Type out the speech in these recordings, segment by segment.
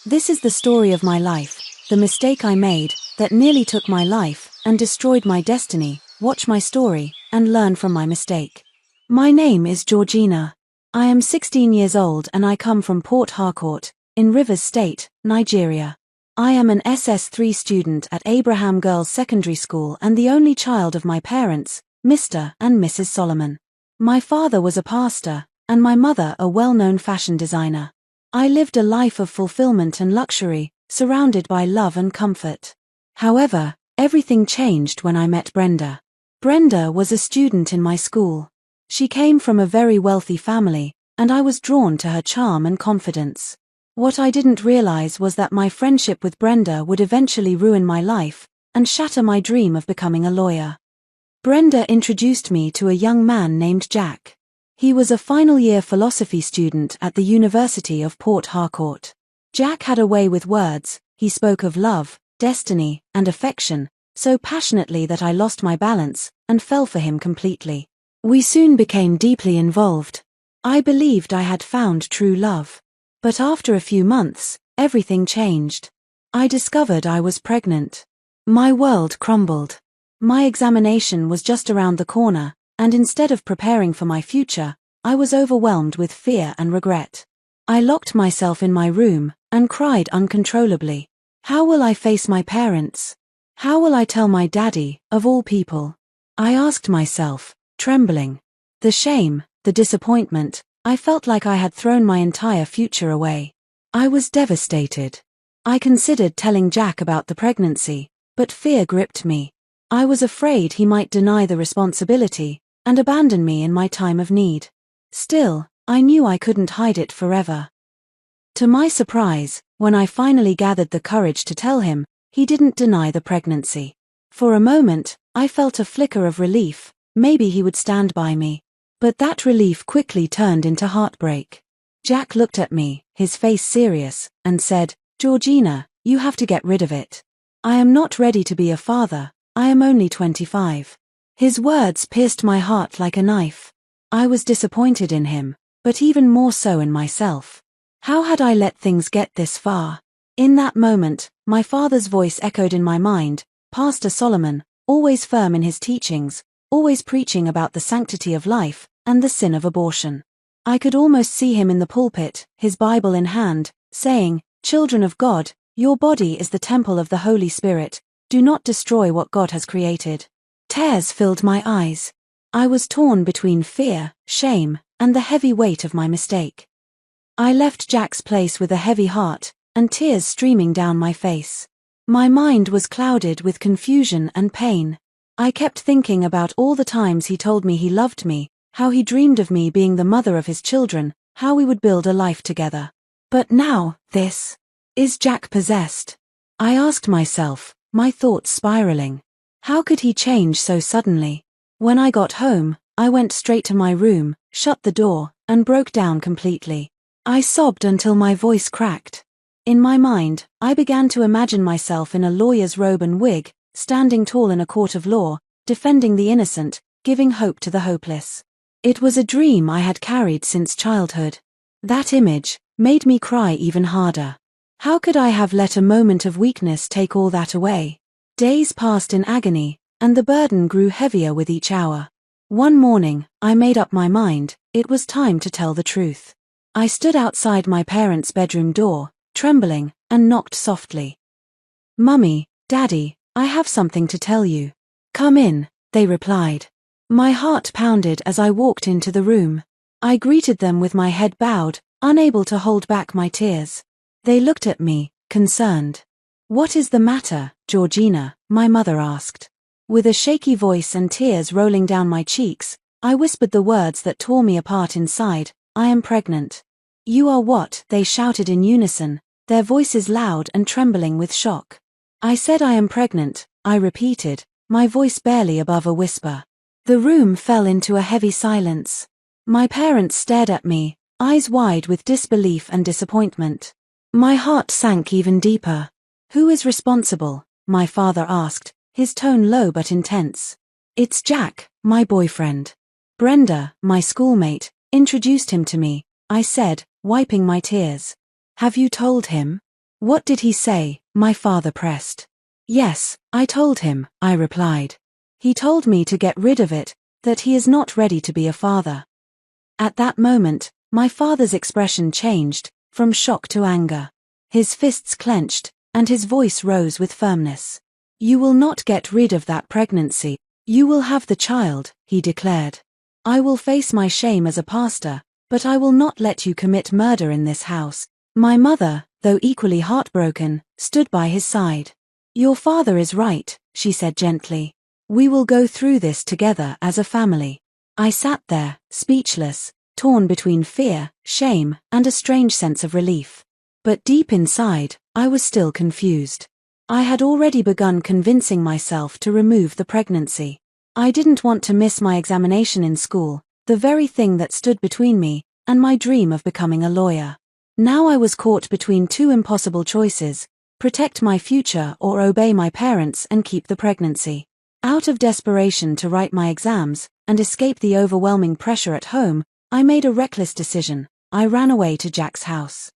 This is the story of my life, the mistake I made, that nearly took my life, and destroyed my destiny. Watch my story, and learn from my mistake. My name is Georgina. I am 16 years old and I come from Port Harcourt, in Rivers State, Nigeria. I am an SS3 student at Abraham Girls Secondary School and the only child of my parents, Mr. and Mrs. Solomon. My father was a pastor, and my mother a well-known fashion designer. I lived a life of fulfillment and luxury, surrounded by love and comfort. However, everything changed when I met Brenda. Brenda was a student in my school. She came from a very wealthy family, and I was drawn to her charm and confidence. What I didn't realize was that my friendship with Brenda would eventually ruin my life, and shatter my dream of becoming a lawyer. Brenda introduced me to a young man named Jack. He was a final-year philosophy student at the University of Port Harcourt. Jack had a way with words. He spoke of love, destiny, and affection, so passionately that I lost my balance, and fell for him completely. We soon became deeply involved. I believed I had found true love. But after a few months, everything changed. I discovered I was pregnant. My world crumbled. My examination was just around the corner, and instead of preparing for my future, I was overwhelmed with fear and regret. I locked myself in my room, and cried uncontrollably. How will I face my parents? How will I tell my daddy, of all people? I asked myself, trembling. The shame, the disappointment, I felt like I had thrown my entire future away. I was devastated. I considered telling Jack about the pregnancy, but fear gripped me. I was afraid he might deny the responsibility, and abandon me in my time of need. Still, I knew I couldn't hide it forever. To my surprise, when I finally gathered the courage to tell him, he didn't deny the pregnancy. For a moment, I felt a flicker of relief. Maybe he would stand by me. But that relief quickly turned into heartbreak. Jack looked at me, his face serious, and said, "Georgina, you have to get rid of it. I am not ready to be a father. I am only 25. His words pierced my heart like a knife. I was disappointed in him, but even more so in myself. How had I let things get this far? In that moment, my father's voice echoed in my mind, Pastor Solomon, always firm in his teachings, always preaching about the sanctity of life, and the sin of abortion. I could almost see him in the pulpit, his Bible in hand, saying, "Children of God, your body is the temple of the Holy Spirit. Do not destroy what God has created." Tears filled my eyes. I was torn between fear, shame, and the heavy weight of my mistake. I left Jack's place with a heavy heart, and tears streaming down my face. My mind was clouded with confusion and pain. I kept thinking about all the times he told me he loved me, how he dreamed of me being the mother of his children, how we would build a life together. But now, this. Is Jack possessed? I asked myself, my thoughts spiraling. How could he change so suddenly? When I got home, I went straight to my room, shut the door, and broke down completely. I sobbed until my voice cracked. In my mind, I began to imagine myself in a lawyer's robe and wig, standing tall in a court of law, defending the innocent, giving hope to the hopeless. It was a dream I had carried since childhood. That image made me cry even harder. How could I have let a moment of weakness take all that away? Days passed in agony, and the burden grew heavier with each hour. One morning, I made up my mind, it was time to tell the truth. I stood outside my parents' bedroom door, trembling, and knocked softly. "Mummy, Daddy, I have something to tell you." "Come in," they replied. My heart pounded as I walked into the room. I greeted them with my head bowed, unable to hold back my tears. They looked at me, concerned. "What is the matter, Georgina?" my mother asked. With a shaky voice and tears rolling down my cheeks, I whispered the words that tore me apart inside, "I am pregnant." "You are what?" they shouted in unison, their voices loud and trembling with shock. "I said I am pregnant," I repeated, my voice barely above a whisper. The room fell into a heavy silence. My parents stared at me, eyes wide with disbelief and disappointment. My heart sank even deeper. "Who is responsible?" my father asked, his tone low but intense. "It's Jack, my boyfriend." Brenda, my schoolmate, introduced him to me, I said, wiping my tears. "Have you told him?" What did he say? My father pressed. Yes, I told him, I replied. He told me to get rid of it, that he is not ready to be a father. At that moment, my father's expression changed, from shock to anger. His fists clenched, and his voice rose with firmness. You will not get rid of that pregnancy. You will have the child, he declared. I will face my shame as a pastor, but I will not let you commit murder in this house. My mother, though equally heartbroken, stood by his side. Your father is right, she said gently. We will go through this together as a family. I sat there, speechless, torn between fear, shame, and a strange sense of relief. But deep inside, I was still confused. I had already begun convincing myself to remove the pregnancy. I didn't want to miss my examination in school, the very thing that stood between me and my dream of becoming a lawyer. Now I was caught between two impossible choices: protect my future or obey my parents and keep the pregnancy. Out of desperation to write my exams and escape the overwhelming pressure at home, I made a reckless decision. I ran away to Jack's house.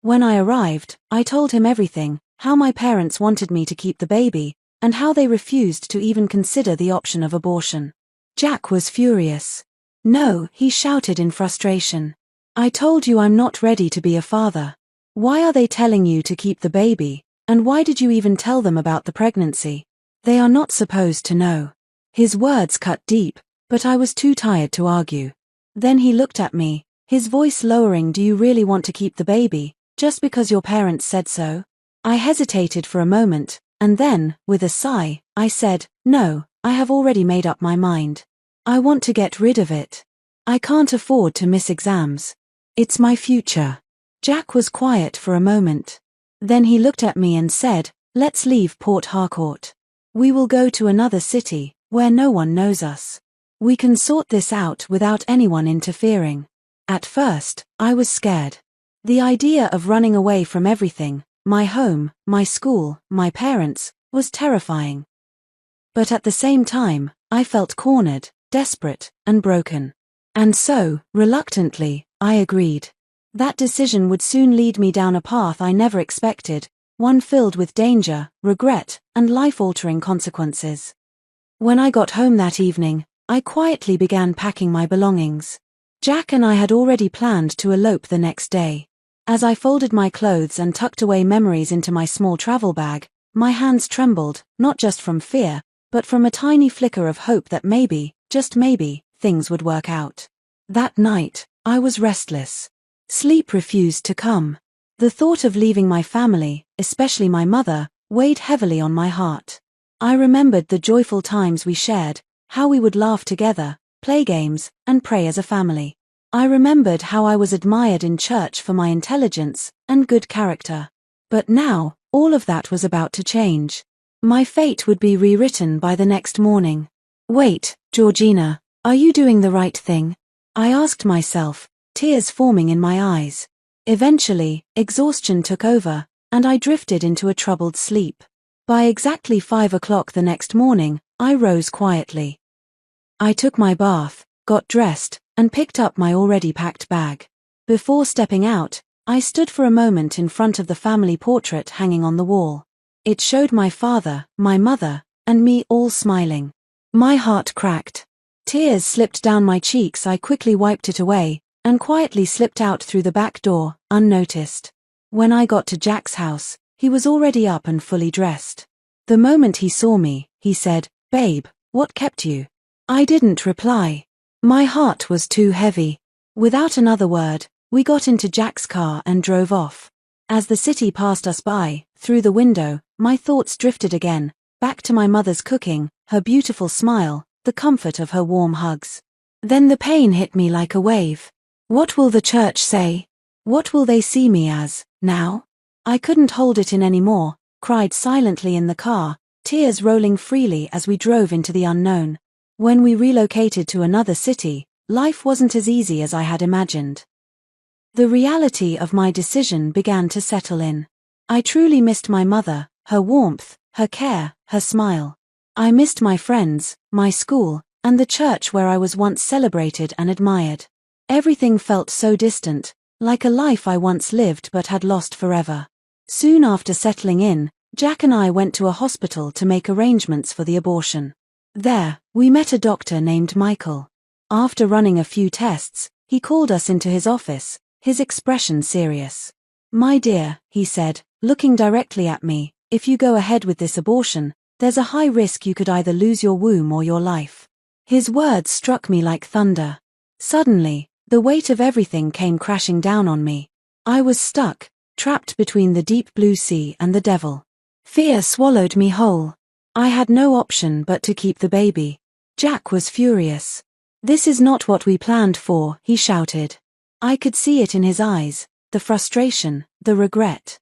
When I arrived, I told him everything: how my parents wanted me to keep the baby, and how they refused to even consider the option of abortion. Jack was furious. No, he shouted in frustration. I told you I'm not ready to be a father. Why are they telling you to keep the baby, and why did you even tell them about the pregnancy? They are not supposed to know. His words cut deep, but I was too tired to argue. Then he looked at me, his voice lowering. Do you really want to keep the baby, just because your parents said so? I hesitated for a moment, and then, with a sigh, I said, no, I have already made up my mind. I want to get rid of it. I can't afford to miss exams. It's my future. Jack was quiet for a moment. Then he looked at me and said, let's leave Port Harcourt. We will go to another city, where no one knows us. We can sort this out without anyone interfering. At first, I was scared. The idea of running away from everything, my home, my school, my parents, was terrifying. But at the same time, I felt cornered, desperate, and broken. And so, reluctantly, I agreed. That decision would soon lead me down a path I never expected, one filled with danger, regret, and life-altering consequences. When I got home that evening, I quietly began packing my belongings. Jack and I had already planned to elope the next day. As I folded my clothes and tucked away memories into my small travel bag, my hands trembled, not just from fear, but from a tiny flicker of hope that maybe, just maybe, things would work out. That night, I was restless. Sleep refused to come. The thought of leaving my family, especially my mother, weighed heavily on my heart. I remembered the joyful times we shared, how we would laugh together, play games, and pray as a family. I remembered how I was admired in church for my intelligence and good character. But now, all of that was about to change. My fate would be rewritten by the next morning. Wait, Georgina, are you doing the right thing? I asked myself, tears forming in my eyes. Eventually, exhaustion took over, and I drifted into a troubled sleep. By exactly 5 o'clock the next morning, I rose quietly. I took my bath, got dressed, and picked up my already packed bag. Before stepping out, I stood for a moment in front of the family portrait hanging on the wall. It showed my father, my mother, and me all smiling. My heart cracked. Tears slipped down my cheeks. I quickly wiped it away, and quietly slipped out through the back door, unnoticed. When I got to Jack's house, he was already up and fully dressed. The moment he saw me, he said, "Babe, what kept you?" I didn't reply. My heart was too heavy. Without another word, we got into Jack's car and drove off. As the city passed us by, through the window, my thoughts drifted again, back to my mother's cooking, her beautiful smile, the comfort of her warm hugs. Then the pain hit me like a wave. What will the church say? What will they see me as, now? I couldn't hold it in anymore, cried silently in the car, tears rolling freely as we drove into the unknown. When we relocated to another city, life wasn't as easy as I had imagined. The reality of my decision began to settle in. I truly missed my mother, her warmth, her care, her smile. I missed my friends, my school, and the church where I was once celebrated and admired. Everything felt so distant, like a life I once lived but had lost forever. Soon after settling in, Jack and I went to a hospital to make arrangements for the abortion. There, we met a doctor named Michael. After running a few tests, he called us into his office, his expression serious. "My dear," he said, looking directly at me, "if you go ahead with this abortion, there's a high risk you could either lose your womb or your life." His words struck me like thunder. Suddenly, the weight of everything came crashing down on me. I was stuck, trapped between the deep blue sea and the devil. Fear swallowed me whole. I had no option but to keep the baby. Jack was furious. "This is not what we planned for," he shouted. I could see it in his eyes, the frustration, the regret.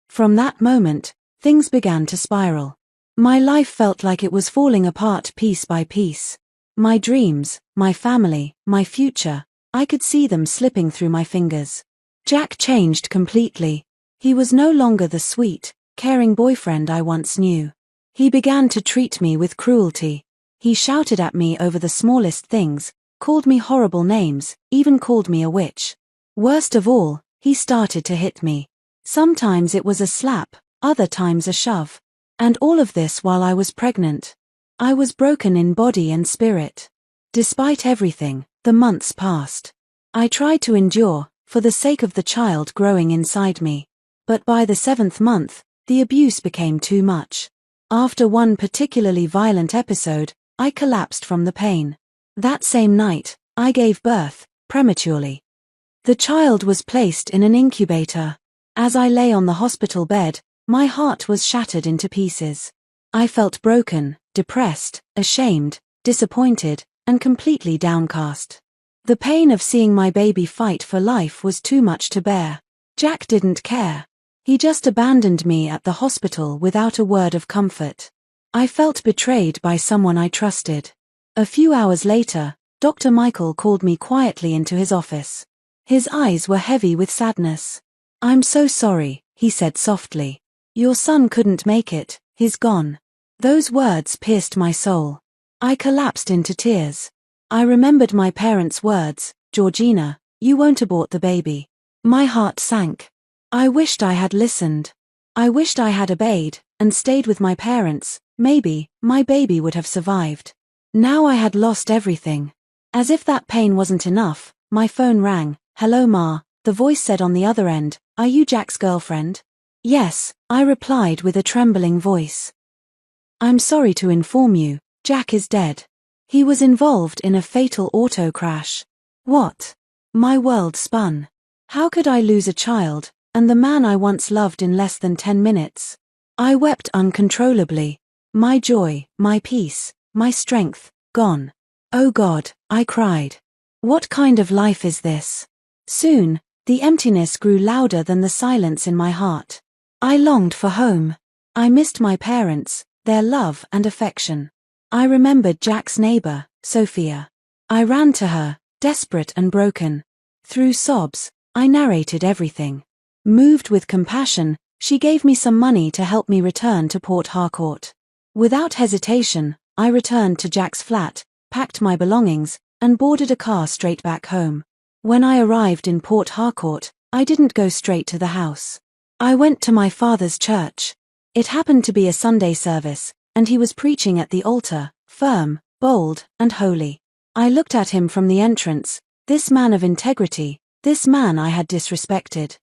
From that moment, things began to spiral. My life felt like it was falling apart piece by piece. My dreams, my family, my future, I could see them slipping through my fingers. Jack changed completely. He was no longer the sweet, caring boyfriend I once knew. He began to treat me with cruelty. He shouted at me over the smallest things, called me horrible names, even called me a witch. Worst of all, he started to hit me. Sometimes it was a slap, other times a shove. And all of this while I was pregnant. I was broken in body and spirit. Despite everything, the months passed. I tried to endure, for the sake of the child growing inside me. But by the 7th month, the abuse became too much. After one particularly violent episode, I collapsed from the pain. That same night, I gave birth, prematurely. The child was placed in an incubator. As I lay on the hospital bed, my heart was shattered into pieces. I felt broken, depressed, ashamed, disappointed, and completely downcast. The pain of seeing my baby fight for life was too much to bear. Jack didn't care. He just abandoned me at the hospital without a word of comfort. I felt betrayed by someone I trusted. A few hours later, Dr. Michael called me quietly into his office. His eyes were heavy with sadness. "I'm so sorry," he said softly. "Your son couldn't make it, he's gone." Those words pierced my soul. I collapsed into tears. I remembered my parents' words, "Georgina, you won't abort the baby." My heart sank. I wished I had listened. I wished I had obeyed, and stayed with my parents. Maybe, my baby would have survived. Now I had lost everything. As if that pain wasn't enough, my phone rang. "Hello, Ma," the voice said on the other end. "Are you Jack's girlfriend?" "Yes," I replied with a trembling voice. "I'm sorry to inform you, Jack is dead. He was involved in a fatal auto crash." What? My world spun. How could I lose a child, and the man I once loved, in less than 10 minutes? I wept uncontrollably. My joy, my peace, my strength, gone. "Oh God," I cried. "What kind of life is this?" Soon, the emptiness grew louder than the silence in my heart. I longed for home. I missed my parents, their love and affection. I remembered Jack's neighbor, Sophia. I ran to her, desperate and broken. Through sobs, I narrated everything. Moved with compassion, she gave me some money to help me return to Port Harcourt. Without hesitation, I returned to Jack's flat, packed my belongings, and boarded a car straight back home. When I arrived in Port Harcourt, I didn't go straight to the house. I went to my father's church. It happened to be a Sunday service, and he was preaching at the altar, firm, bold, and holy. I looked at him from the entrance, this man of integrity, this man I had disrespected.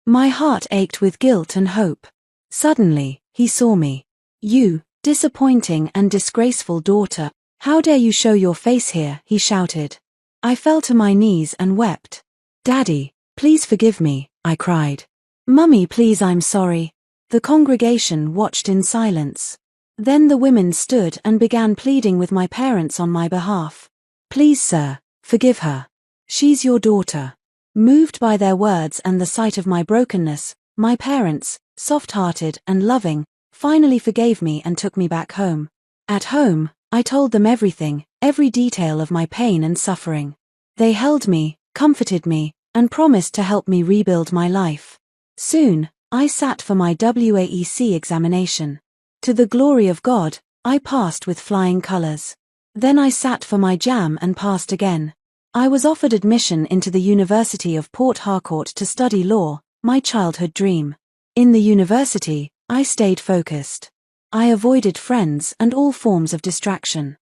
My heart ached with guilt and hope. Suddenly, he saw me. "You, disappointing and disgraceful daughter, how dare you show your face here?" he shouted. I fell to my knees and wept. "Daddy, please forgive me," I cried. "Mummy, please, I'm sorry." The congregation watched in silence. Then the women stood and began pleading with my parents on my behalf. "Please, sir, forgive her. She's your daughter." Moved by their words and the sight of my brokenness, my parents, soft-hearted and loving, finally forgave me and took me back home. At home, I told them everything, every detail of my pain and suffering. They held me, comforted me, and promised to help me rebuild my life. Soon, I sat for my WAEC examination. To the glory of God, I passed with flying colors. Then I sat for my JAM and passed again. I was offered admission into the University of Port Harcourt to study law, my childhood dream. In the university, I stayed focused. I avoided friends and all forms of distraction.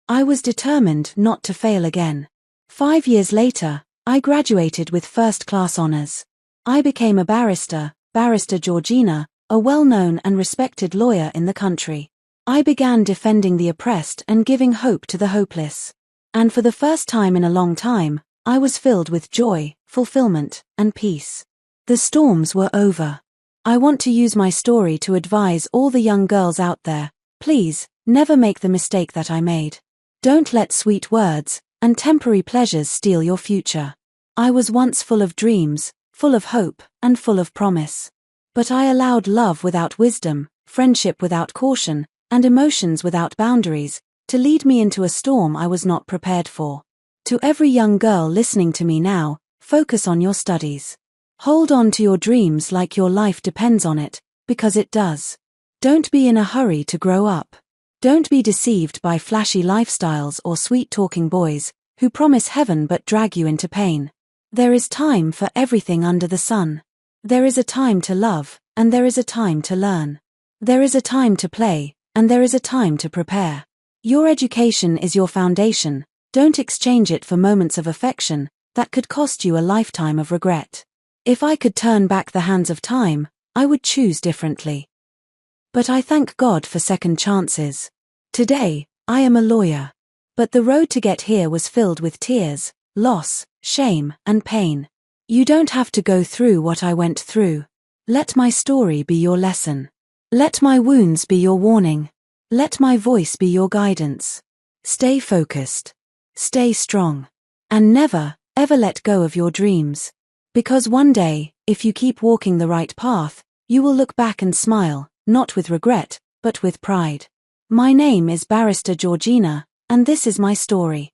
I was determined not to fail again. 5 years later, I graduated with first-class honors. I became a barrister, Barrister Georgina, a well-known and respected lawyer in the country. I began defending the oppressed and giving hope to the hopeless. And for the first time in a long time, I was filled with joy, fulfillment, and peace. The storms were over. I want to use my story to advise all the young girls out there, please, never make the mistake that I made. Don't let sweet words and temporary pleasures steal your future. I was once full of dreams, full of hope, and full of promise. But I allowed love without wisdom, friendship without caution, and emotions without boundaries, to lead me into a storm I was not prepared for. To every young girl listening to me now, focus on your studies. Hold on to your dreams like your life depends on it, because it does. Don't be in a hurry to grow up. Don't be deceived by flashy lifestyles or sweet-talking boys, who promise heaven but drag you into pain. There is time for everything under the sun. There is a time to love, and there is a time to learn. There is a time to play, and there is a time to prepare. Your education is your foundation. Don't exchange it for moments of affection that could cost you a lifetime of regret. If I could turn back the hands of time, I would choose differently. But I thank God for second chances. Today, I am a lawyer. But the road to get here was filled with tears, loss, shame, and pain. You don't have to go through what I went through. Let my story be your lesson. Let my wounds be your warning. Let my voice be your guidance. Stay focused. Stay strong. And never, ever let go of your dreams. Because one day, if you keep walking the right path, you will look back and smile, not with regret, but with pride. My name is Barrister Georgina, and this is my story.